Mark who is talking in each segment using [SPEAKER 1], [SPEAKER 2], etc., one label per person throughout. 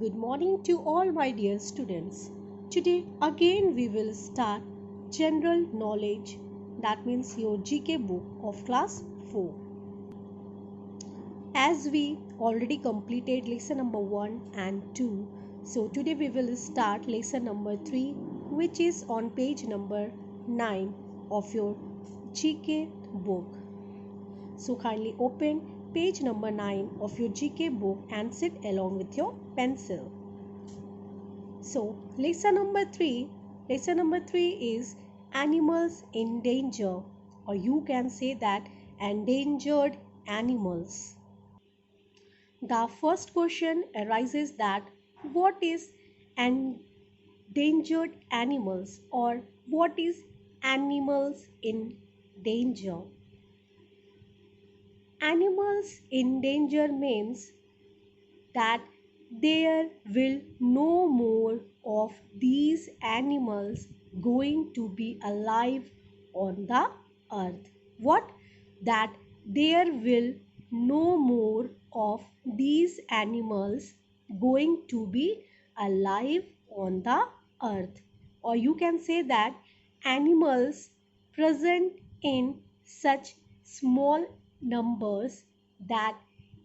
[SPEAKER 1] Good morning to all my dear students. Today again we will start general knowledge, that means your GK book of class 4. As we already completed lesson number 1 and 2, so today we will start lesson number 3, which is on page number 9 of your GK book. So kindly open page number 9 of your GK book and sit along with your pencil. So lesson number 3 is animals in danger, or you can say that endangered animals. The first question arises that what is endangered animals, or what is animals in danger? Animals in danger means that there will no more of these animals going to be alive on the earth. What? That there will no more of these animals going to be alive on the earth. Or you can say that animals present in such small numbers that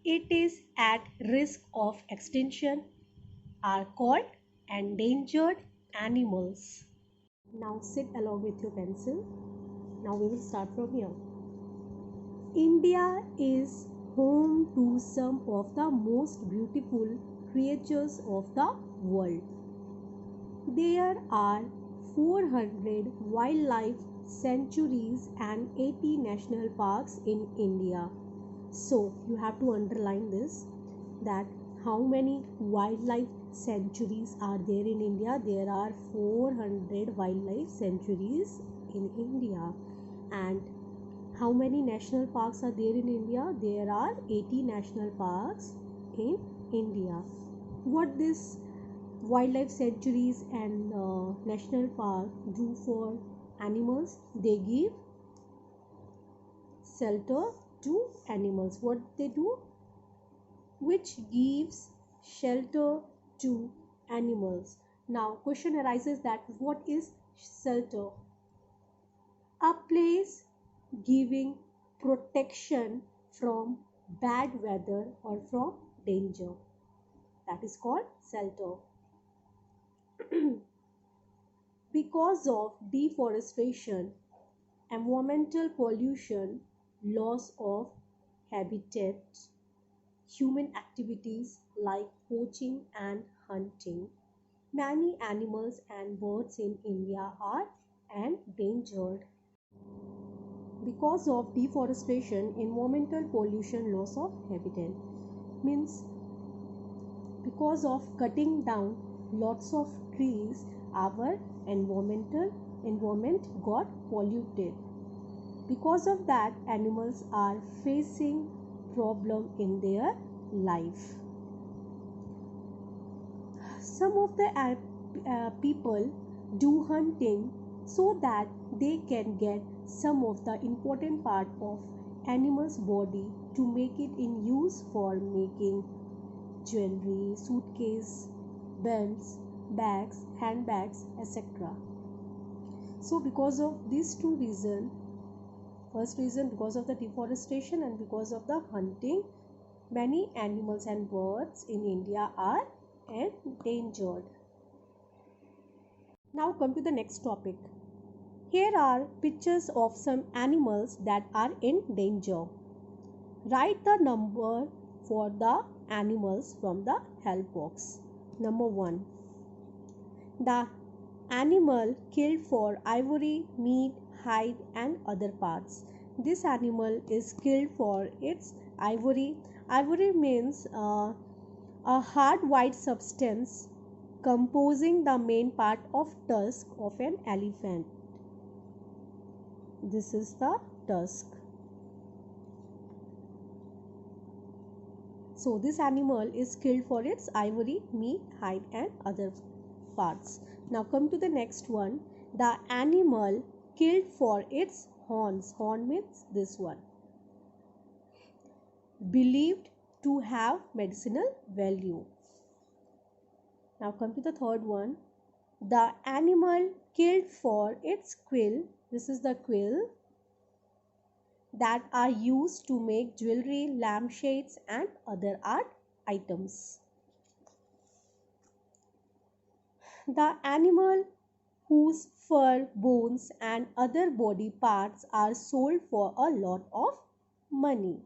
[SPEAKER 1] it is at risk of extinction are called endangered animals. Now sit along with your pencil. Now we will start from here. India is home to some of the most beautiful creatures of the world. There are 400 wildlife sanctuaries and 80 national parks in India. So you have to underline this, that how many wildlife sanctuaries are there in India? There are 400 wildlife sanctuaries in India. And how many national parks are there in India? There are 80 national parks in India. What this wildlife sanctuaries and national park do for animals? They give shelter to animals. What they do? Which gives shelter to animals. Now question arises that what is shelter? A place giving protection from bad weather or from danger. That is called shelter. Because of deforestation, environmental pollution, loss of habitat, human activities like poaching and hunting, many animals and birds in India are endangered. Because of deforestation, environmental pollution, loss of habitat means because of cutting down lots of trees, our environment got polluted. Because of that, animals are facing problem in their life. Some of the people do hunting so that they can get some of the important part of animal's body to make it in use for making jewelry, suitcase, belts, bags, handbags, etc. So because of these two reasons, first reason because of the deforestation and because of the hunting, many animals and birds in India are endangered. Now come to the next topic. Here are pictures of some animals that are in danger. Write the number for the animals from the help box. Number 1. The animal killed for ivory, meat, hide and other parts. This animal is killed for its ivory. Ivory means a hard white substance composing the main part of tusk of an elephant. This is the tusk. So this animal is killed for its ivory, meat, hide and other parts. Now come to the next one. The animal killed for its horns. Horn means this one. Believed to have medicinal value. Now come to the third one. The animal killed for its quill. This is the quill that are used to make jewelry, lampshades and other art items. The animal whose fur, bones and other body parts are sold for a lot of money.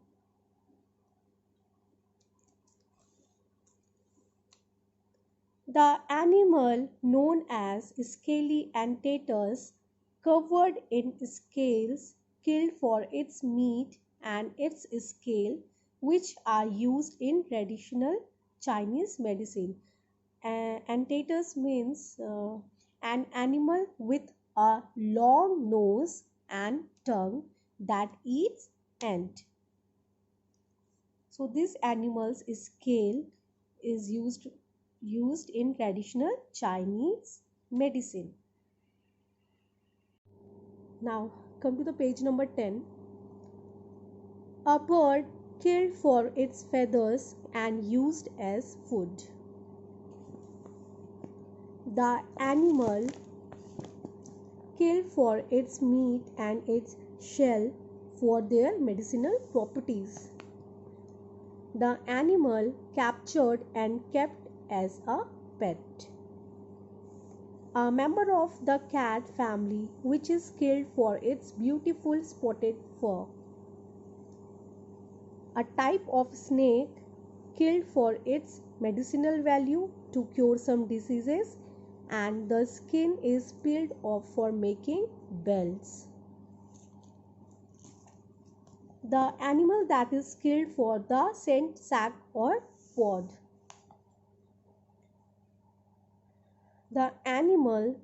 [SPEAKER 1] The animal known as scaly anteaters, covered in scales, killed for its meat and its scale, which are used in traditional Chinese medicine. Anteaters means an animal with a long nose and tongue that eats ant. So this animal's scale is used in traditional Chinese medicine. Now come to the page number 10. A bird killed for its feathers and used as food. The animal killed for its meat and its shell for their medicinal properties. The animal captured and kept as a pet. A member of the cat family which is killed for its beautiful spotted fur. A type of snake killed for its medicinal value to cure some diseases, and the skin is peeled off for making belts. The animal that is killed for the scent sac or pod. The animal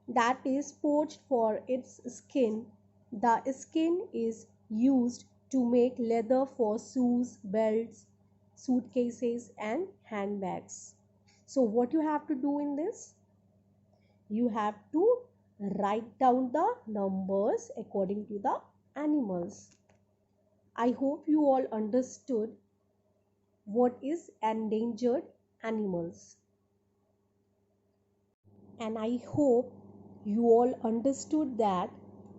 [SPEAKER 1] that is poached for its skin. The skin is used to make leather for shoes, belts, suitcases and handbags. So what you have to do in this? You have to write down the numbers according to the animals. I hope you all understood what is endangered animals. And I hope you all understood that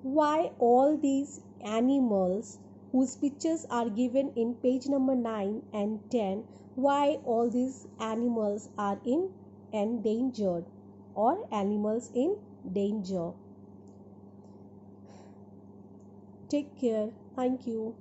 [SPEAKER 1] why all these animals whose pictures are given in page number 9 and 10, why all these animals are in endangered or animals in danger. Take care. Thank you.